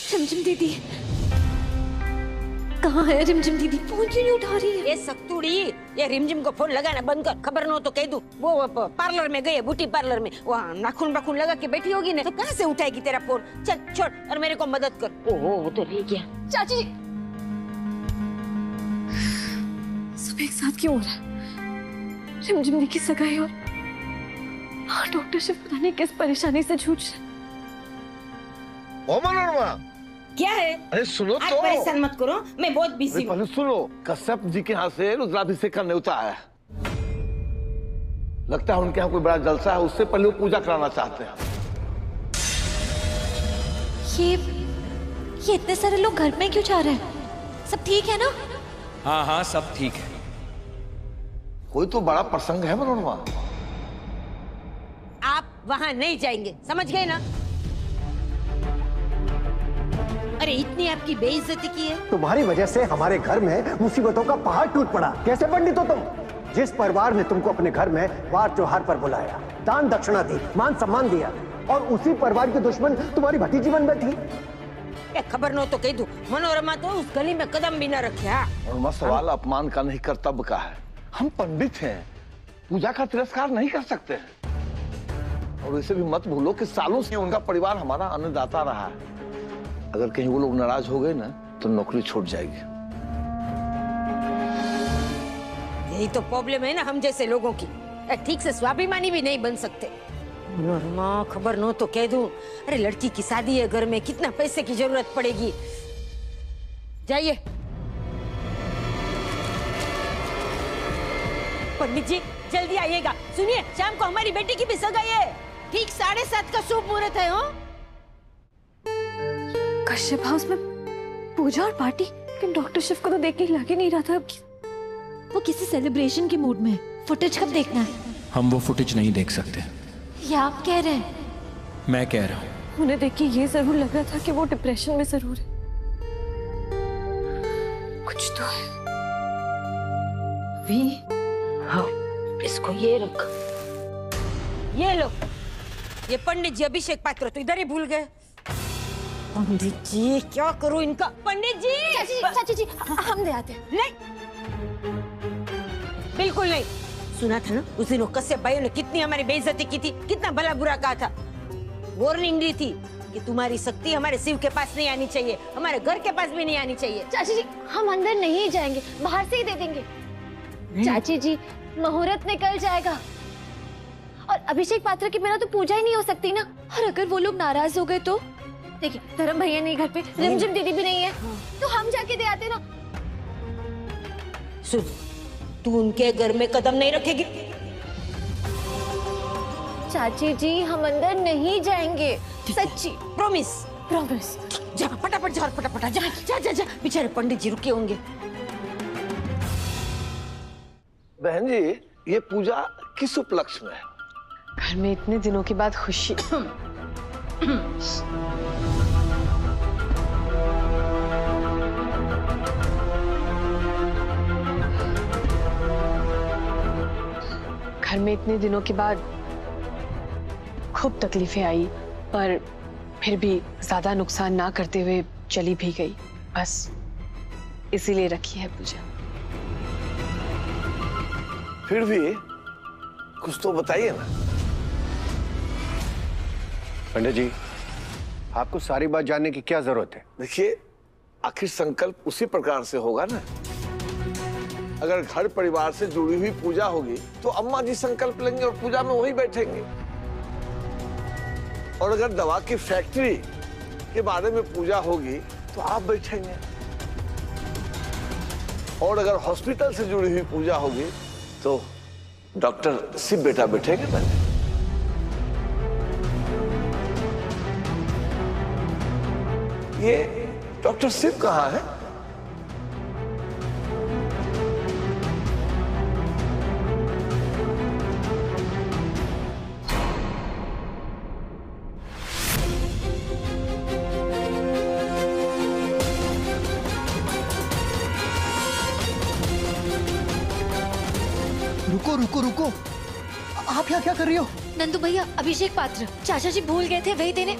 रिमझिम दीदी कहाँ है? रिमझिम दीदी फोन क्यों नहीं उठा रही है? ये सक्तूड़ी, ये रिमझिम को फोन लगाना बंद कर, खबर न हो तो कह दूं। वो पार्लर में गई है, ब्यूटी पार्लर में, वहाँ नाखून बाखून लगा के बैठी होगी ना, तो कहाँ से उठाएगी तेरा फोन? चल छोड़ और मेरे को मदद कर। ओहो वो तो ले गया। चाची जी सब एक साथ क्यों हो रहा है? रिमझिम दी की सगाई और डॉक्टर शिव पता नहीं किस परेशानी से जूझ रहे। ओ मनोरमा, क्या है? अरे सुनो आज तो। परेशान मत करो, मैं बहुत बिजी हूँ। पहले सुनो, कश्यप जी के यहाँ से रुद्राभिषेक करने उतारा है। लगता है उनके यहाँ कोई बड़ा जलसा है, उससे पहले वो पूजा कराना चाहते हैं। ये इतने सारे लोग घर में क्यों जा रहे हैं? सब ठीक है ना? हाँ हाँ सब ठीक है। कोई तो बड़ा प्रसंग है मनोरमा। आप वहाँ नहीं जाएंगे, समझ गए ना? अरे इतनी आपकी बेइज्जती की है। तुम्हारी वजह से हमारे घर में मुसीबतों का पहाड़ टूट पड़ा। कैसे पंडित हो तुम? जिस परिवार ने तुमको अपने घर में वार त्योहार पर बुलाया, दान दक्षिणा दी, मान सम्मान दिया, और उसी परिवार के दुश्मन तुम्हारी भतीजी बन बैठी। खबर न हो तो कह दूं, मनोरमा तो उस गली में कदम भी न रखे। मनोरमा, सवाल अपमान का नहीं कर्तव्य का है। हम पंडित हैं, पूजा का तिरस्कार नहीं कर सकते हैं। और इसे भी मत भूलो कि सालों से उनका परिवार हमारा अन्नदाता रहा है। अगर कहीं वो लोग नाराज हो गए ना तो नौकरी छूट जाएगी। यही तो प्रॉब्लम है ना हम जैसे लोगों की, ठीक से स्वाभिमानी भी नहीं बन सकते। मनोरमा खबर न हो तो कह दूं, अरे लड़की की शादी है, घर में कितना पैसे की जरूरत पड़ेगी। जाइए। पंडित जी जल्दी आइएगा। सुनिए, शाम को हमारी बेटी की भी सगाई है, ठीक 7:30 का शुभ मुहूर्त है। हो कश्यप हाउस में पूजा और पार्टी, लेकिन डॉक्टर शिव को तो देख के लग ही नहीं रहा था वो किसी सेलिब्रेशन के मूड में है। फुटेज कब देखना है? हम वो फुटेज नहीं देख सकते। ये आप कह रहे हैं? मैं कह रहा हूँ। उन्हें देख के ये जरूर लग रहा था कि वो डिप्रेशन में जरूर है। कुछ तो है। भी हाँ, इसको ये रख। ये लो, ये पंडित जी अभिषेक पात्र तो इधर ही भूल गए। पंडित जी क्या करूं इनका? पंडित जी! चाची जी हम दे आते हैं। नहीं, बिल्कुल नहीं। सुना था ना उस दिन वो कश्यप भाइयों ने कितनी हमारी बेइज्जती की थी, कितना भला बुरा कहा था। वार्निंग दी थी कि तुम्हारी शक्ति हमारे शिव के पास नहीं आनी चाहिए, हमारे घर के पास भी नहीं आनी चाहिए। चाची जी हम अंदर नहीं जाएंगे, बाहर से ही दे देंगे। चाची जी मुहूर्त निकल जाएगा और अभिषेक पात्र के बिना तो पूजा ही नहीं हो सकती ना। और अगर वो लोग नाराज हो गए तो? देखिए धर्म भैया नहीं घर पे, रिमझिम दीदी भी नहीं है, तो हम जाके दे आते ना। सुन, तू उनके घर में कदम नहीं रखेगी। चाची जी हम अंदर नहीं जाएंगे, सच्ची प्रॉमिस। प्रॉमिस। जा फटाफट जा, फटाफट जा जा जा जा। बेचारे पंडित जी रुके होंगे। बहन जी, ये पूजा किस उपलक्ष्य में है? घर में इतने दिनों के बाद खुशी। घर में इतने दिनों के बाद खूब तकलीफें आई, पर फिर भी ज्यादा नुकसान ना करते हुए चली भी गई। बस इसीलिए रखी है पूजा। फिर भी कुछ तो बताइए ना। पंडित जी, आपको सारी बात जानने की क्या जरूरत है? देखिए, आखिर संकल्प उसी प्रकार से होगा ना। अगर घर परिवार से जुड़ी हुई पूजा होगी तो अम्मा जी संकल्प लेंगे और पूजा में वही बैठेंगे। और अगर दवा की फैक्ट्री के बारे में पूजा होगी तो आप बैठेंगे। और अगर हॉस्पिटल से जुड़ी हुई पूजा होगी तो डॉक्टर शिव बेटा बैठेंगे ना। ये डॉक्टर शिव कहाँ है? रुको रुको रुको, आप यहाँ क्या कर रही हो? नंदू भैया, अभिषेक पात्र चाचा जी भूल गए थे वही देने।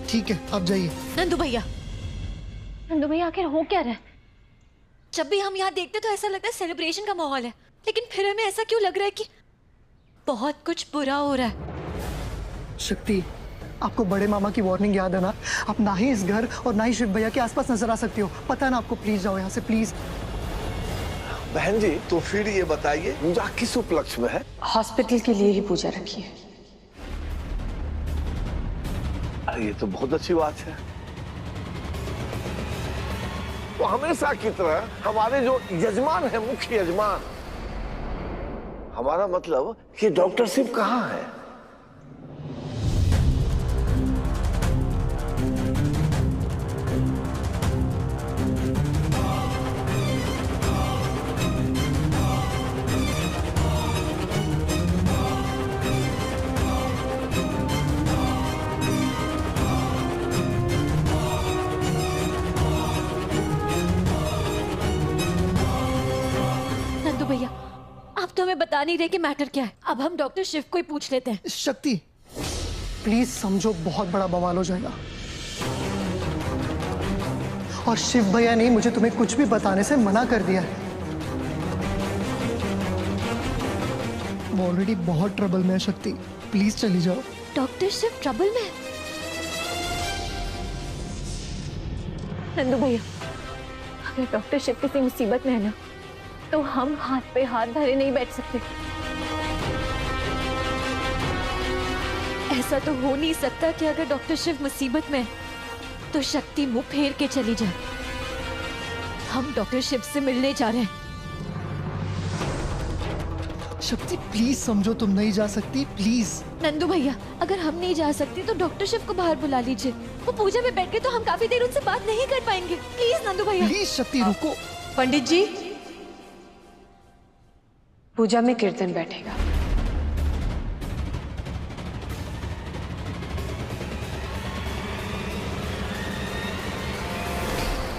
ठीक है, आप जाइए। नंदू भैया, नंदू भैया आखिर हो क्या रहा है? जब भी हम यहाँ देखते तो ऐसा लगता है सेलिब्रेशन का माहौल है, लेकिन फिर हमें ऐसा क्यों लग रहा है कि बहुत कुछ बुरा हो रहा है। शक्ति, आपको बड़े मामा की वार्निंग याद है ना? आप ना ही इस घर और ना ही शिव भैया के आसपास नजर आ सकती हो। पता है ना आपको? प्लीज जाओ यहाँ से, प्लीज। बहन जी, तो फिर ये बताइए पूजा किस उपलक्ष्य में है? हॉस्पिटल के लिए ही पूजा रखी है। ये तो बहुत अच्छी बात है। तो हमेशा की तरह हमारे जो यजमान है, मुख्य यजमान, हमारा मतलब कि डॉक्टर शिव कहाँ है? नंदू भैया, आप तो हमें बता नहीं रहे कि मैटर क्या है। अब हम डॉक्टर शिव को ही पूछ लेते हैं। शक्ति, प्लीज समझो, बहुत बड़ा बवाल हो जाएगा। और शिव भैया ने मुझे तुम्हें कुछ भी बताने से मना कर दिया है। वो ऑलरेडी बहुत ट्रबल में है शक्ति, प्लीज चली जाओ। डॉक्टर शिव ट्रबल में है? नंदू भैया, अगर डॉक्टर शिव किसी मुसीबत में है ना, तो हम हाथ पे हाथ धरे नहीं बैठ सकते। ऐसा तो हो नहीं सकता कि अगर डॉक्टर शिव मुसीबत में है तो शक्ति मुंह फेर के चली जाए। हम डॉक्टर शिव से मिलने जा रहे हैं। शक्ति प्लीज समझो, तुम नहीं जा सकती, प्लीज। नंदू भैया, अगर हम नहीं जा सकते तो डॉक्टर शिव को बाहर बुला लीजिए। वो पूजा में बैठ के तो हम काफी देर उनसे बात नहीं कर पाएंगे। प्लीज नंदू भैया। प्लीज शक्ति, रुको। पंडित जी, पूजा में कीर्तन बैठेगा।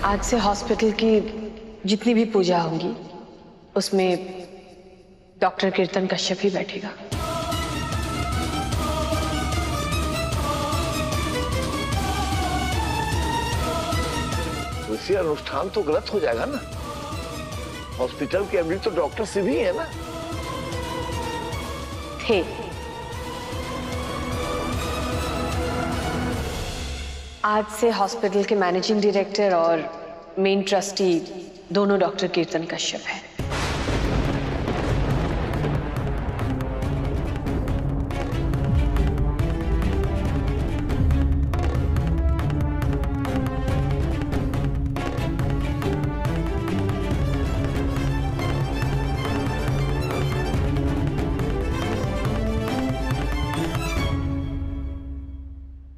आज से हॉस्पिटल की जितनी भी पूजा होंगी उसमें डॉक्टर कीर्तन कश्यप ही बैठेगा। वैसे अनुष्ठान तो गलत हो जाएगा ना। हॉस्पिटल के अभी तो डॉक्टर शिव ही है ना। थे। आज से हॉस्पिटल के मैनेजिंग डायरेक्टर और मेन ट्रस्टी दोनों डॉक्टर कीर्तन कश्यप हैं।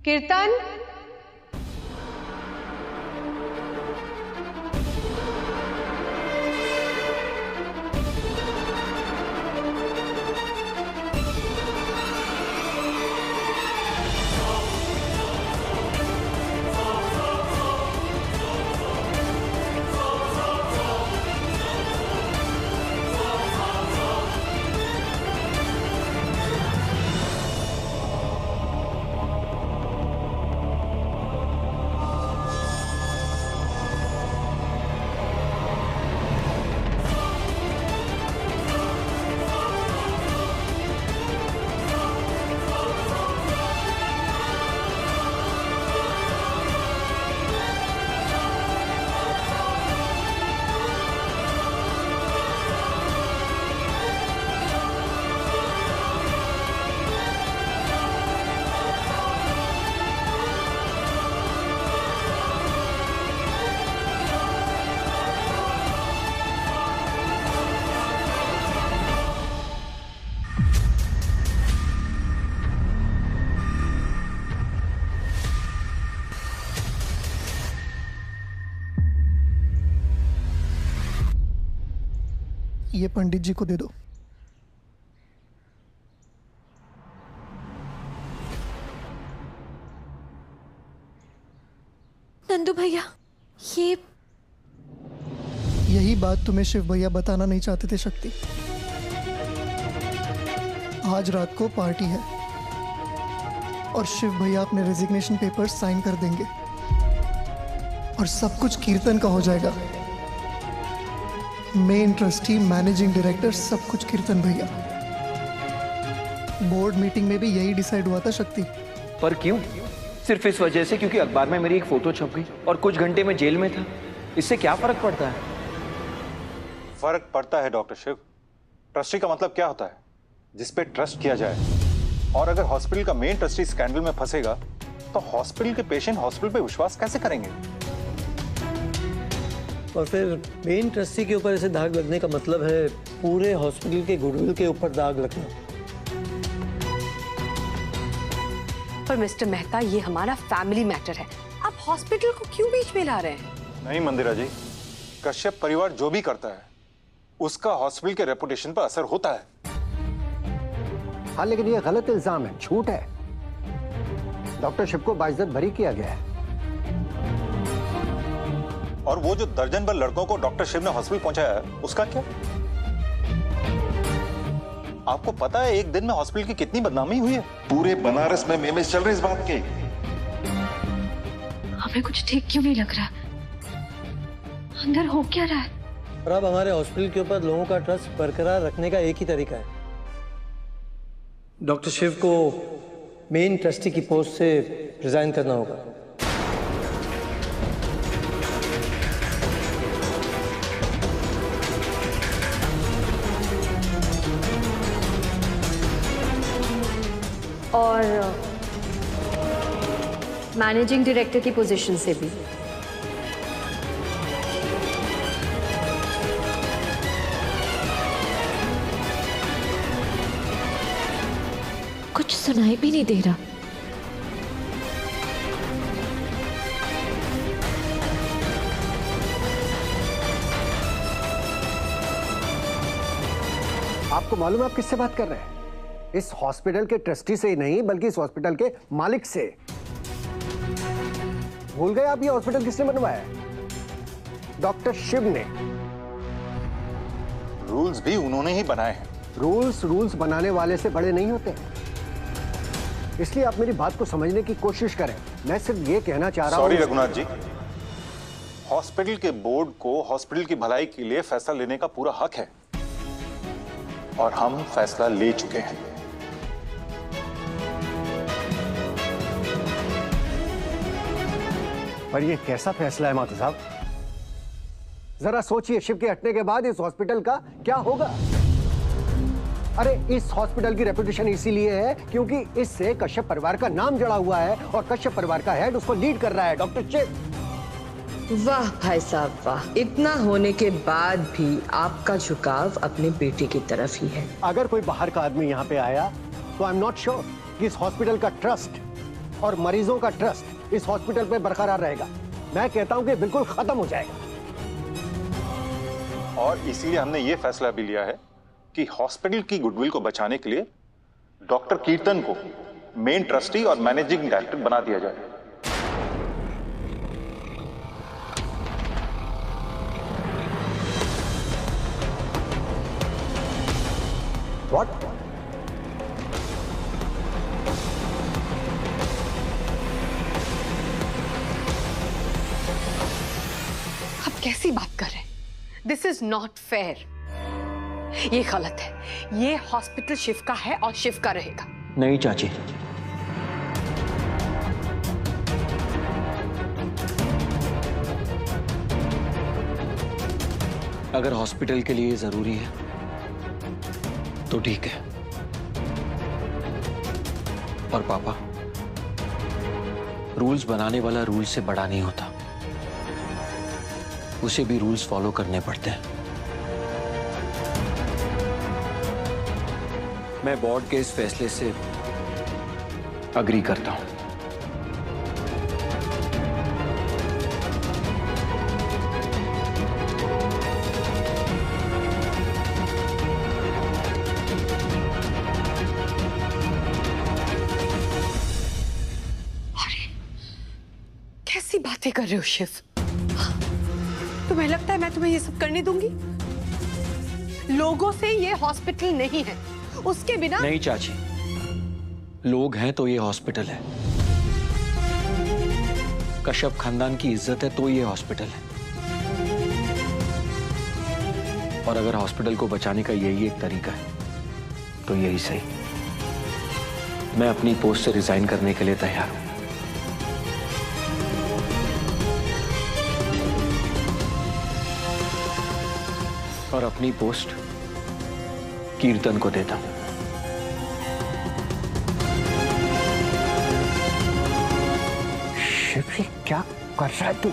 कीर्तन, ये पंडित जी को दे दो। नंदू भैया, ये यही बात तुम्हें शिव भैया बताना नहीं चाहते थे शक्ति। आज रात को पार्टी है और शिव भैया अपने रेजिग्नेशन पेपर्स साइन कर देंगे और सब कुछ कीर्तन का हो जाएगा। मेन ट्रस्टी, मैनेजिंग डायरेक्टर, सब कुछ कीर्तन भैया। बोर्ड मीटिंग में भी यही डिसाइड हुआ था शक्ति। पर क्यों? सिर्फ इस वजह से क्योंकि अखबार में मेरी एक फोटो छप गई और कुछ घंटे में जेल में था। इससे क्या फर्क पड़ता है? फर्क पड़ता है डॉक्टर शिव। ट्रस्टी का मतलब क्या होता है? जिस पे ट्रस्ट किया जाए। और अगर हॉस्पिटल का मेन ट्रस्टी स्कैंडल में फंसेगा तो हॉस्पिटल के पेशेंट हॉस्पिटल पे विश्वास कैसे करेंगे? और फिर मेन ट्रस्टी के ऊपर ऐसे दाग लगने का मतलब है पूरे हॉस्पिटल के गुडविल के ऊपर दाग लगना। पर मिस्टर मेहता, ये हमारा फैमिली मैटर है, आप हॉस्पिटल को क्यों बीच में ला रहे हैं? नहीं मंदिरा जी, कश्यप परिवार जो भी करता है उसका हॉस्पिटल के रेपुटेशन पर असर होता है। हाँ, लेकिन ये गलत इल्जाम है, झूठ है। डॉक्टर शिव को बाइज्जत बरी किया गया है। और वो जो दर्जन भर लड़कों को डॉक्टर शिव ने हॉस्पिटल पहुंचाया है, उसका क्या? आपको पता है एक दिन में हॉस्पिटल की कितनी बदनामी हुई है? पूरे बनारस में मेमेस चल रहे इस बात के। हमें कुछ ठीक क्यों नहीं लग रहा? अंदर हो क्या रहा है? और अब हमारे हॉस्पिटल के ऊपर लोगों का ट्रस्ट बरकरार रखने का एक ही तरीका है, डॉक्टर शिव को मेन ट्रस्टी की पोस्ट से रिजाइन करना होगा। और मैनेजिंग डायरेक्टर की पोजीशन से भी। कुछ सुनाई भी नहीं दे रहा। आपको मालूम है आप किससे बात कर रहे हैं? इस हॉस्पिटल के ट्रस्टी से ही नहीं बल्कि इस हॉस्पिटल के मालिक से। भूल गए आप ये हॉस्पिटल किसने बनवाया? डॉक्टर शिव ने। रूल्स भी उन्होंने ही बनाए हैं। रूल्स बनाने वाले से बड़े नहीं होते, इसलिए आप मेरी बात को समझने की कोशिश करें। मैं सिर्फ ये कहना चाह रहा हूं। सॉरी रघुनाथ जी, हॉस्पिटल के बोर्ड को हॉस्पिटल की भलाई के लिए फैसला लेने का पूरा हक है और हम फैसला ले चुके हैं। पर ये कैसा फैसला है माता साहब? जरा सोचिए, शिव के हटने के बाद इस हॉस्पिटल का क्या होगा? अरे इस हॉस्पिटल की रेपुटेशन इसीलिए है क्योंकि इससे कश्यप परिवार का नाम जड़ा हुआ है और कश्यप परिवार का हेड उसको लीड कर रहा है, डॉक्टर शिव। वाह भाई साहब वाह, इतना होने के बाद भी आपका झुकाव अपने बेटे की तरफ ही है। अगर कोई बाहर का आदमी यहाँ पे आया तो आई एम नॉट श्योर कि इस हॉस्पिटल का ट्रस्ट और मरीजों का ट्रस्ट इस हॉस्पिटल पे बरकरार रहेगा। मैं कहता हूं कि बिल्कुल खत्म हो जाएगा। और इसीलिए हमने ये फैसला भी लिया है कि हॉस्पिटल की गुडविल को बचाने के लिए डॉक्टर कीर्तन को मेन ट्रस्टी और मैनेजिंग डायरेक्टर बना दिया जाए। What? आप कैसी बात कर रहे हैं? This is not fair. ये गलत है। ये हॉस्पिटल शिव का है और शिव का रहेगा। नहीं चाची, अगर हॉस्पिटल के लिए जरूरी है तो ठीक है। और पापा, रूल्स बनाने वाला रूल्स से बड़ा नहीं होता, उसे भी रूल्स फॉलो करने पड़ते हैं। मैं बोर्ड के इस फैसले से अग्री करता हूं। कैसी बातें कर रहे हो शिव? तुम्हें लगता है मैं तुम्हें ये सब करने दूंगी? लोगों से ये हॉस्पिटल नहीं है, उसके बिना। नहीं चाची, लोग हैं तो ये हॉस्पिटल है, कश्यप खानदान की इज्जत है तो ये हॉस्पिटल है। और अगर हॉस्पिटल को बचाने का यही एक तरीका है तो यही सही। मैं अपनी पोस्ट से रिजाइन करने के लिए तैयार हूं। और अपनी पोस्ट कीर्तन को देता हूं। शिव, क्या कर रहा है तू?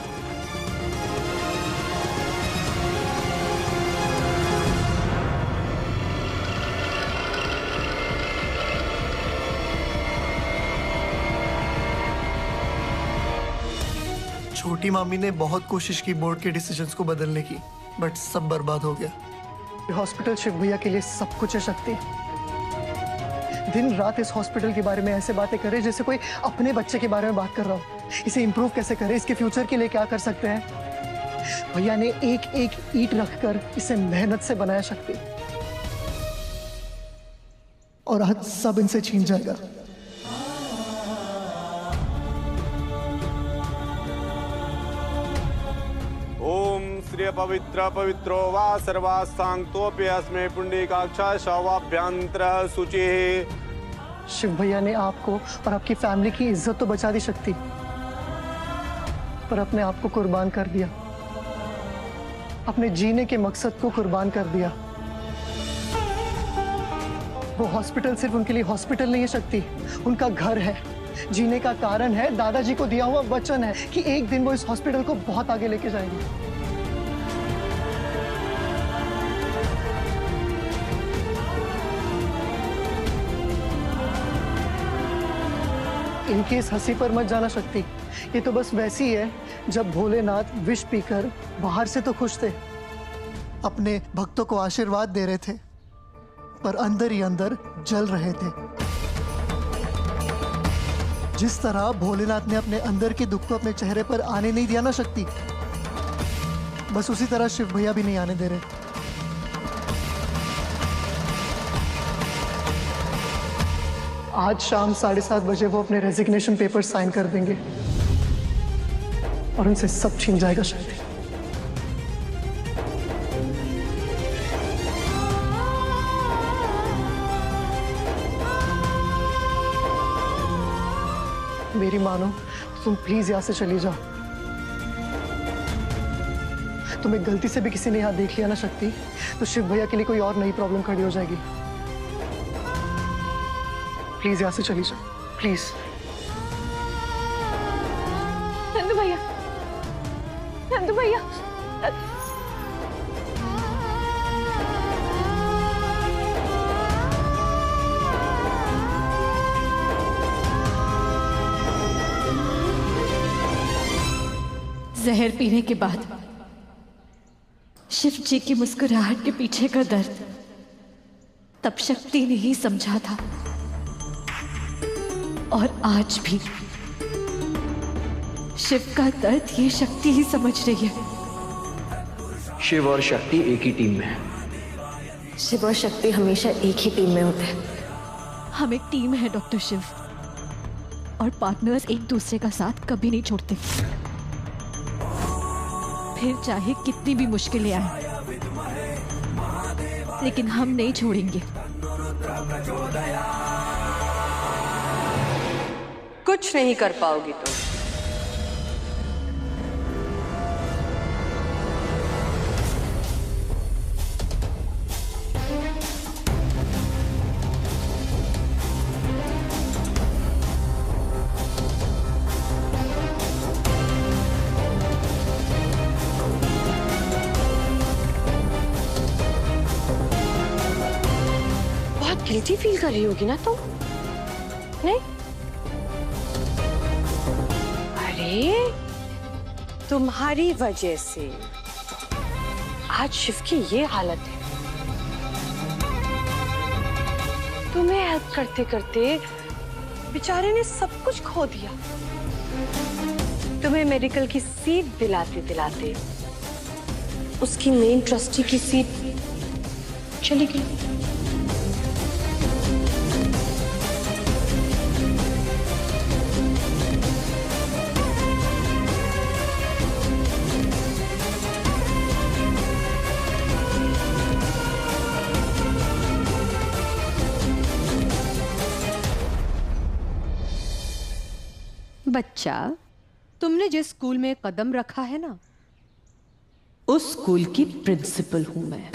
छोटी मामी ने बहुत कोशिश की बोर्ड के डिसीजंस को बदलने की, बट सब बर्बाद हो गया। ये हॉस्पिटल शिव भैया के लिए सब कुछ है शक्ति। दिन रात इस हॉस्पिटल के बारे में ऐसे बातें करे जैसे कोई अपने बच्चे के बारे में बात कर रहा हो। इसे इंप्रूव कैसे करे, इसके फ्यूचर के लिए क्या कर सकते हैं। भैया ने एक एक ईंट रखकर इसे मेहनत से बनाया शक्ति, और आज सब इनसे छीन जाएगा। ओम श्री पवित्र पवित्रो वा सर्वासांक्तोप्य अस्मै पुंडरीकाक्षा शवाभ्यंतर शुचि। शिव भैया ने आपको और आपकी फैमिली की इज्जत तो बचा दी शक्ति, पर अपने आप को कुर्बान कर दिया। अपने जीने के मकसद को कुर्बान कर दिया। वो हॉस्पिटल सिर्फ उनके लिए हॉस्पिटल नहीं है शक्ति, उनका घर है, जीने का कारण है, दादाजी को दिया हुआ वचन है कि एक दिन वो इस हॉस्पिटल को बहुत आगे लेके जाएंगे। इनकी इस हंसी पर मत जाना शक्ति, ये तो बस वैसी है जब भोलेनाथ विष पीकर बाहर से तो खुश थे, अपने भक्तों को आशीर्वाद दे रहे थे, पर अंदर ही अंदर जल रहे थे। जिस तरह भोलेनाथ ने अपने अंदर के दुख को अपने चेहरे पर आने नहीं दिया ना शक्ति, बस उसी तरह शिव भैया भी नहीं आने दे रहे। आज शाम 7:30 बजे वो अपने रेजिग्नेशन पेपर साइन कर देंगे और उनसे सब छीन जाएगा शक्ति। मेरी मानो, तुम प्लीज यहां से चली जाओ। तुम्हें गलती से भी किसी ने यहां देख लिया ना शक्ति, तो शिव भैया के लिए कोई और नई प्रॉब्लम खड़ी हो जाएगी। प्लीज यहां से चली जाओ, प्लीज। नंदू भैया, नंदू भैया, जहर पीने के बाद शिव जी की मुस्कुराहट के पीछे का दर्द तब शक्ति ने ही समझा था, और आज भी शिव का दर्द ये शक्ति ही समझ रही है। शिव और शक्ति एक ही टीम में है। शिव और शक्ति हमेशा एक ही टीम में होते हैं। हम एक टीम है डॉक्टर शिव, और पार्टनर्स एक दूसरे का साथ कभी नहीं छोड़ते, फिर चाहे कितनी भी मुश्किलें आए, लेकिन हम नहीं छोड़ेंगे। कुछ नहीं कर पाओगी तुम। बहुत गिल्टी फील कर रही होगी ना तुम, नहीं? तुम्हारी वजह से आज शिव की ये हालत है। तुम्हें हेल्प करते करते बेचारे ने सब कुछ खो दिया। तुम्हें मेडिकल की सीट दिलाते दिलाते उसकी मेन ट्रस्टी की सीट चली गई। बच्चा, तुमने जिस स्कूल में कदम रखा है ना, उस स्कूल की प्रिंसिपल हूं मैं।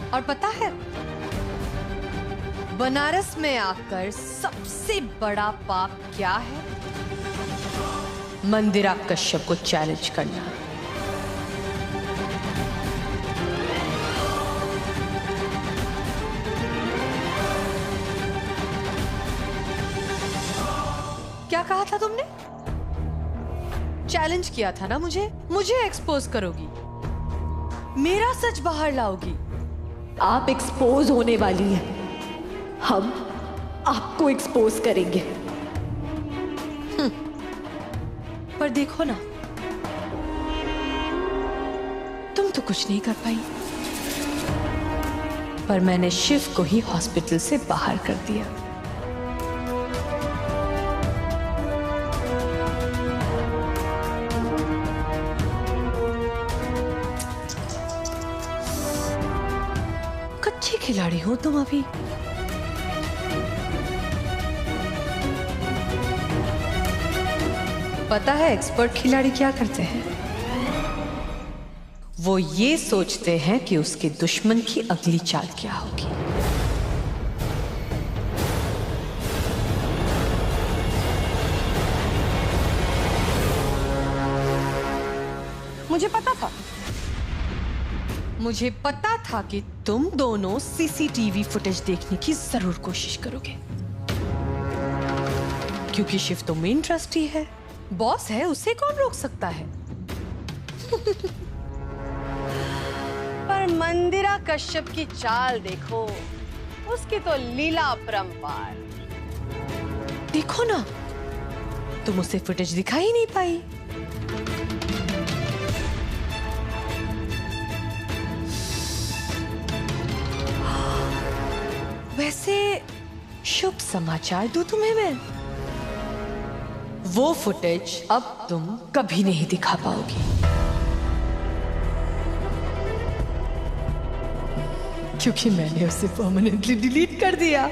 और पता है, बनारस में आकर सबसे बड़ा पाप क्या है? मंदिरा कश्यप को चैलेंज करना। क्या कहा था तुमने? चैलेंज किया था ना मुझे एक्सपोज करोगी, मेरा सच बाहर लाओगी। आप एक्सपोज होने वाली हैं, हम आपको एक्सपोज करेंगे। पर देखो ना, तुम तो कुछ नहीं कर पाई, पर मैंने शिव को ही हॉस्पिटल से बाहर कर दिया। कच्ची खिलाड़ी हो तुम अभी। पता है एक्सपर्ट खिलाड़ी क्या करते हैं? वो ये सोचते हैं कि उसके दुश्मन की अगली चाल क्या होगी। मुझे पता था कि तुम दोनों सीसीटीवी फुटेज देखने की जरूर कोशिश करोगे, क्योंकि शिव तो मेन ट्रस्टी है, बॉस है, उसे कौन रोक सकता है? पर मंदिरा कश्यप की चाल देखो, उसकी तो लीला अपरंपार। देखो ना, तुम उसे फुटेज दिखा ही नहीं पाई। वैसे शुभ समाचार दूं तुम्हें मैं, वो फुटेज अब तुम कभी नहीं दिखा पाओगी, क्योंकि मैंने उसे परमानेंटली डिलीट कर दिया।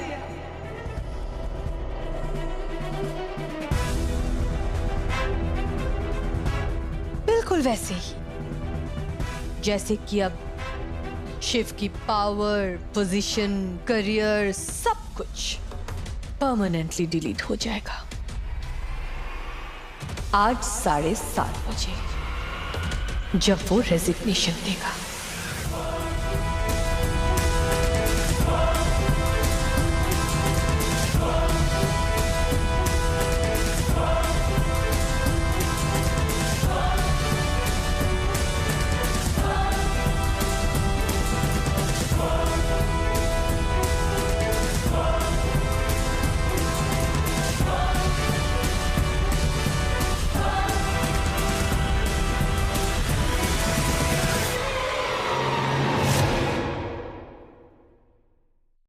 बिल्कुल वैसे ही जैसे कि अब शिव की पावर, पोजीशन, करियर, सब कुछ परमानेंटली डिलीट हो जाएगा आज 7:30 बजे, जब वो रेजिग्नेशन देगा।